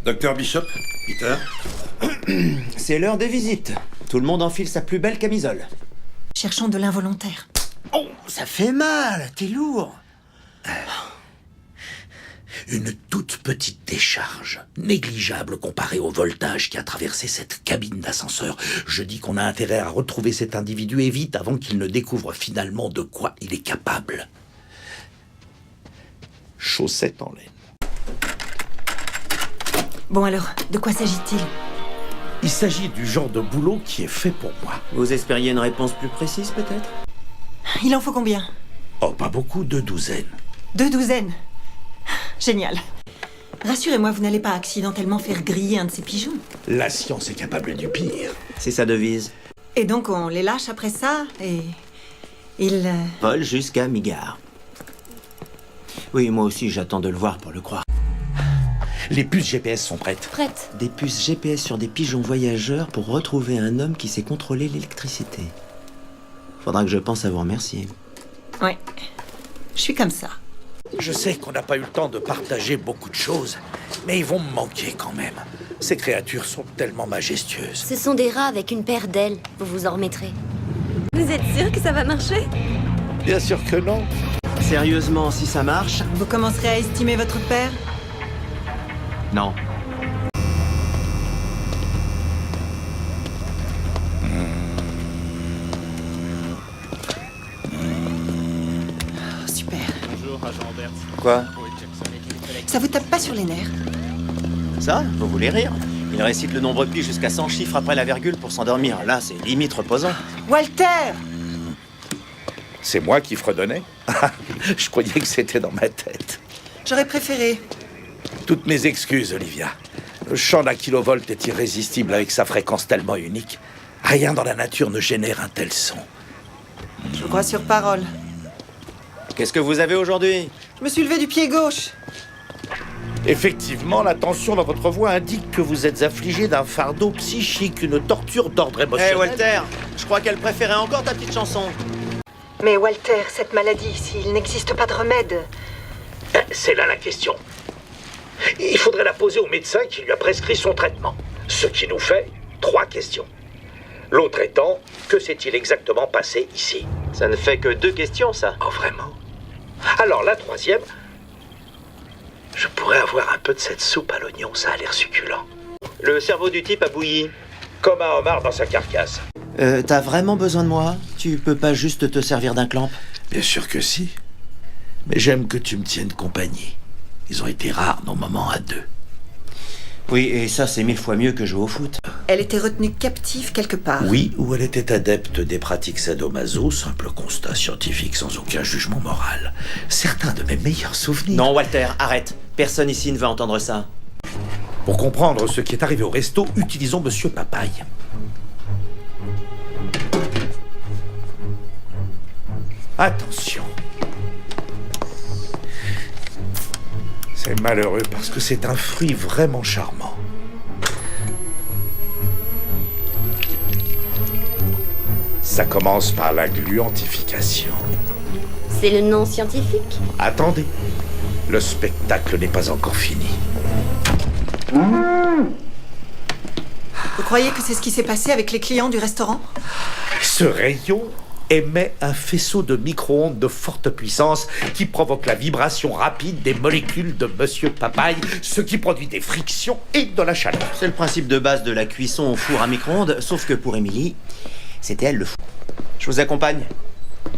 Docteur Bishop, Peter. C'est l'heure des visites. Tout le monde enfile sa plus belle camisole. Cherchons de l'involontaire. Oh, ça fait mal, t'es lourd. Une toute petite décharge, négligeable comparée au voltage qui a traversé cette cabine d'ascenseur. Je dis qu'on a intérêt à retrouver cet individu et vite avant qu'il ne découvre finalement de quoi il est capable. Chaussettes en laine. Bon alors, de quoi s'agit-il? Il s'agit du genre de boulot qui est fait pour moi. Vous espériez une réponse plus précise, peut-être? Il en faut combien? Oh, pas beaucoup, 2 douzaines. 2 douzaines. Génial. Rassurez-moi, vous n'allez pas accidentellement faire griller un de ces pigeons. La science est capable du pire. C'est sa devise. Et donc on les lâche après ça, et... ils... Vol jusqu'à mi-gare. Oui, moi aussi, j'attends de le voir pour le croire. Les puces GPS sont prêtes. Prête. Des puces GPS sur des pigeons voyageurs pour retrouver un homme qui sait contrôler l'électricité. Faudra que je pense à vous remercier. Ouais. Je suis comme ça. Je sais qu'on n'a pas eu le temps de partager beaucoup de choses, mais ils vont me manquer quand même. Ces créatures sont tellement majestueuses. Ce sont des rats avec une paire d'ailes. Vous vous en remettrez. Vous êtes sûr que ça va marcher? Bien sûr que non. Sérieusement, si ça marche... Vous commencerez à estimer votre père? Non. Super. Bonjour, agent Robert. Quoi? Ça vous tape pas sur les nerfs? Ça? Vous voulez rire? Il récite le nombre pi jusqu'à 100 chiffres après la virgule pour s'endormir. Là, c'est limite reposant. Walter! C'est moi qui fredonnais? Je croyais que c'était dans ma tête. J'aurais préféré. Toutes mes excuses, Olivia. Le champ d'un kilovolt est irrésistible avec sa fréquence tellement unique. Rien dans la nature ne génère un tel son. Je vous crois sur parole. Qu'est-ce que vous avez aujourd'hui? Je me suis levé du pied gauche. Effectivement, la tension dans votre voix indique que vous êtes affligé d'un fardeau psychique, une torture d'ordre émotionnel. Walter, je crois qu'elle préférait encore ta petite chanson. Mais Walter, cette maladie, s'il n'existe pas de remède... C'est là la question. Il faudrait la poser au médecin qui lui a prescrit son traitement. Ce qui nous fait 3 questions. L'autre étant, que s'est-il exactement passé ici? Ça ne fait que 2 questions, ça. Oh, vraiment? Alors la 3e, je pourrais avoir un peu de cette soupe à l'oignon, ça a l'air succulent. Le cerveau du type a bouilli. Comme un homard dans sa carcasse. T'as vraiment besoin de moi? Tu peux pas juste te servir d'un clamp? Bien sûr que si. Mais j'aime que tu me tiennes compagnie. Ils ont été rares, nos moments à 2. Oui, et ça, c'est 1000 fois mieux que jouer au foot. Elle était retenue captive quelque part. Oui, ou elle était adepte des pratiques sadomaso, simple constat scientifique sans aucun jugement moral. Certains de mes meilleurs souvenirs... Non, Walter, arrête. Personne ici ne va entendre ça. Pour comprendre ce qui est arrivé au resto, utilisons Monsieur Papaye. Attention. C'est malheureux parce que c'est un fruit vraiment charmant. Ça commence par la gluantification. C'est le nom scientifique? Attendez, le spectacle n'est pas encore fini. Vous croyez que c'est ce qui s'est passé avec les clients du restaurant? Ce rayon émet un faisceau de micro-ondes de forte puissance qui provoque la vibration rapide des molécules de Monsieur Papaye, ce qui produit des frictions et de la chaleur. C'est le principe de base de la cuisson au four à micro-ondes, sauf que pour Émilie, c'était elle le fou. Je vous accompagne.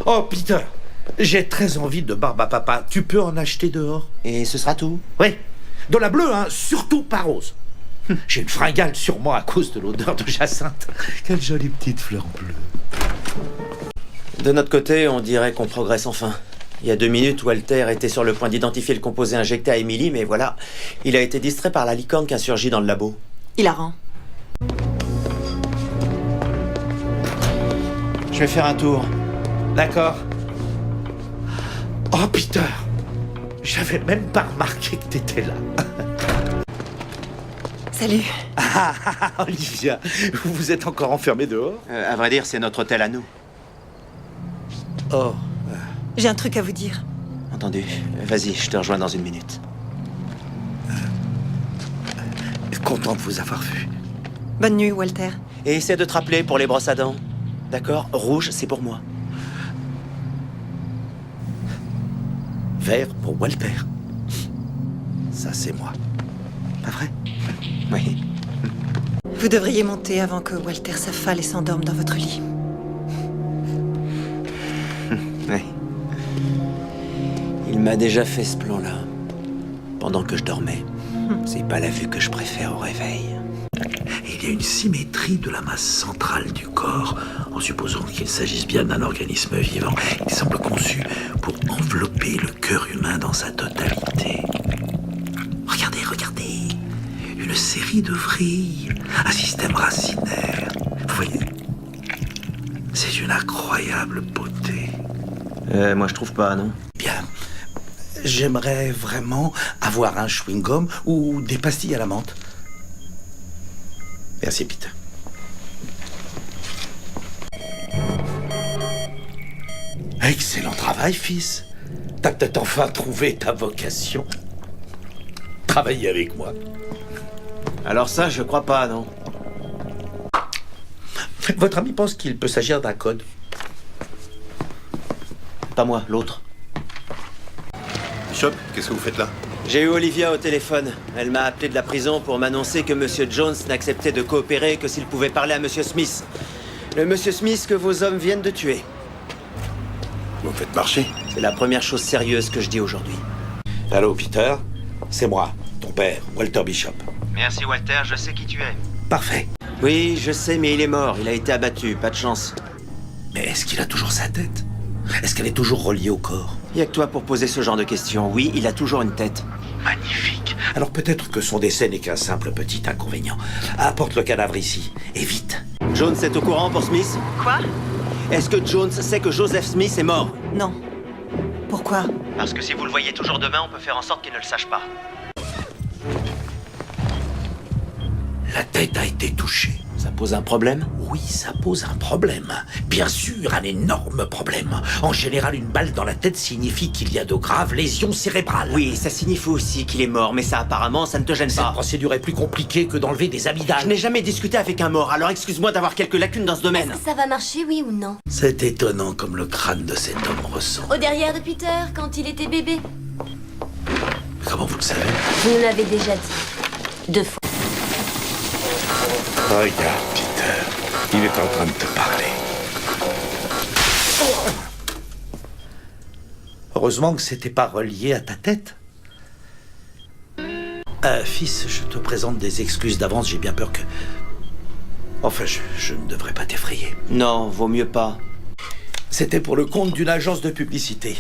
Oh, Peter, j'ai très envie de barbe à papa. Tu peux en acheter dehors? Et ce sera tout? Oui, de la bleue, hein, surtout pas rose. J'ai une fringale sur moi à cause de l'odeur de jacinthe. Quelle jolie petite fleur bleue. De notre côté, on dirait qu'on progresse enfin. Il y a 2 minutes, Walter était sur le point d'identifier le composé injecté à Émilie, mais voilà, il a été distrait par la licorne qui a surgi dans le labo. Hilarant. Je vais faire un tour. D'accord. Oh, Peter, j'avais même pas remarqué que t'étais là. Salut. Olivia, vous vous êtes encore enfermée dehors? À vrai dire, c'est notre hôtel à nous. Oh. J'ai un truc à vous dire. Entendu. Vas-y, je te rejoins dans 1 minute. Content de vous avoir vu. Bonne nuit, Walter. Et essaie de te rappeler pour les brosses à dents. D'accord? Rouge, c'est pour moi. Vert pour Walter. Ça, c'est moi. Pas vrai? Oui. Vous devriez monter avant que Walter s'affale et s'endorme dans votre lit. Oui. Il m'a déjà fait ce plan-là. Pendant que je dormais. C'est pas la vue que je préfère au réveil. Il y a une symétrie de la masse centrale du corps, en supposant qu'il s'agisse bien d'un organisme vivant. Il semble conçu pour envelopper le cœur humain dans sa totalité. Regardez, regardez. Une série de vrilles, un système racinaire. Vous voyez? C'est une incroyable beauté. Moi je trouve pas, non? Bien. J'aimerais vraiment avoir un chewing-gum ou des pastilles à la menthe. Merci, Peter. Excellent travail, fils. T'as peut-être enfin trouvé ta vocation. Travailler avec moi. Alors ça, je crois pas, non? Votre ami pense qu'il peut s'agir d'un code. Pas moi, l'autre. Bishop, qu'est-ce que vous faites là? J'ai eu Olivia au téléphone. Elle m'a appelé de la prison pour m'annoncer que Monsieur Jones n'acceptait de coopérer que s'il pouvait parler à Monsieur Smith. Le Monsieur Smith que vos hommes viennent de tuer. Vous me faites marcher? C'est la première chose sérieuse que je dis aujourd'hui. Allô, Peter? C'est moi, ton père, Walter Bishop. Merci Walter, je sais qui tu es. Parfait. Oui, je sais, mais il est mort. Il a été abattu, pas de chance. Mais est-ce qu'il a toujours sa tête? Est-ce qu'elle est toujours reliée au corps? Y a que toi pour poser ce genre de questions. Oui, il a toujours une tête. Magnifique. Alors peut-être que son décès n'est qu'un simple petit inconvénient. Apporte le cadavre ici, et vite. Jones est au courant pour Smith? Quoi? Est-ce que Jones sait que Joseph Smith est mort? Non. Pourquoi? Parce que si vous le voyez toujours demain, on peut faire en sorte qu'il ne le sache pas. La tête a été touchée. Ça pose un problème? Oui, ça pose un problème. Bien sûr, un énorme problème. En général, une balle dans la tête signifie qu'il y a de graves lésions cérébrales. Oui, ça signifie aussi qu'il est mort, mais ça apparemment, ça ne te gêne Cette pas. procédure est plus compliquée que d'enlever des amygdales. Je n'ai jamais discuté avec un mort, alors excuse-moi d'avoir quelques lacunes dans ce domaine. Ça va marcher, oui ou non? C'est étonnant comme le crâne de cet homme ressemble. Au derrière de Peter, quand il était bébé. Comment vous le savez? Vous nous l'avez déjà dit. 2 fois. Regarde, Peter. Il est en train de te parler. Heureusement que c'était pas relié à ta tête. Fils, je te présente des excuses d'avance, j'ai bien peur que... Enfin, je ne devrais pas t'effrayer. Non, vaut mieux pas. C'était pour le compte d'une agence de publicité.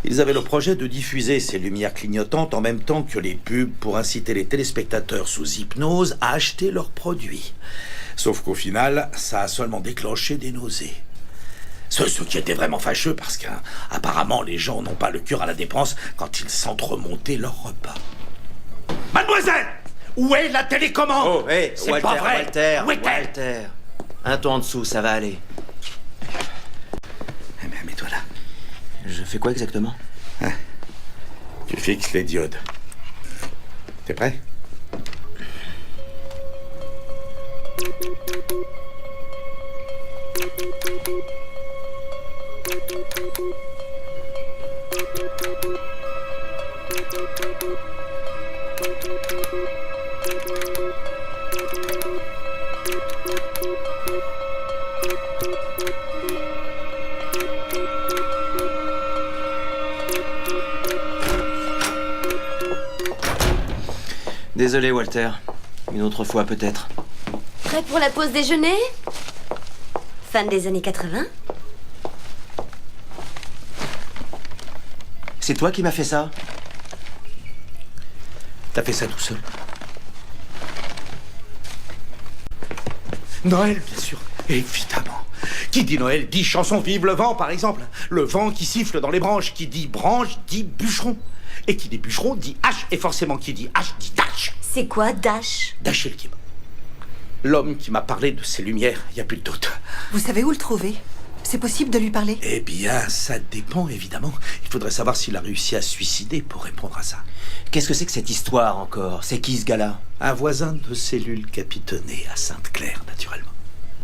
Ils avaient le projet de diffuser ces lumières clignotantes en même temps que les pubs pour inciter les téléspectateurs sous hypnose à acheter leurs produits. Sauf qu'au final, ça a seulement déclenché des nausées. Ce qui était vraiment fâcheux parce qu'apparemment les gens n'ont pas le cœur à la dépense quand ils sentent remonter leur repas. Mademoiselle! Où est la télécommande? Oh, hé, c'est Walter, pas vrai. Walter, Où est-elle? Walter. Un ton en dessous, ça va aller. Eh bien, mets-toi là. Je fais quoi exactement? Tu fixes les diodes. T'es prêt? Désolé, Walter. Une autre fois, peut-être. Prêt pour la pause déjeuner? Fan des années 80? C'est toi qui m'as fait ça? T'as fait ça tout seul? Noël, bien sûr. Évidemment. Qui dit Noël dit chanson Vive le vent, par exemple. Le vent qui siffle dans les branches. Qui dit branche dit bûcheron. Et qui dit bûcheron dit hache. Et forcément, qui dit hache dit Dash. C'est quoi, Dash? Dash Elkim. L'homme qui m'a parlé de ces lumières, il n'y a plus de doute. Vous savez où le trouver? C'est possible de lui parler? Eh bien, ça dépend, évidemment. Il faudrait savoir s'il a réussi à se suicider pour répondre à ça. Qu'est-ce que c'est que cette histoire encore? C'est qui ce gars-là? Un voisin de cellule capitonnée à Sainte-Claire,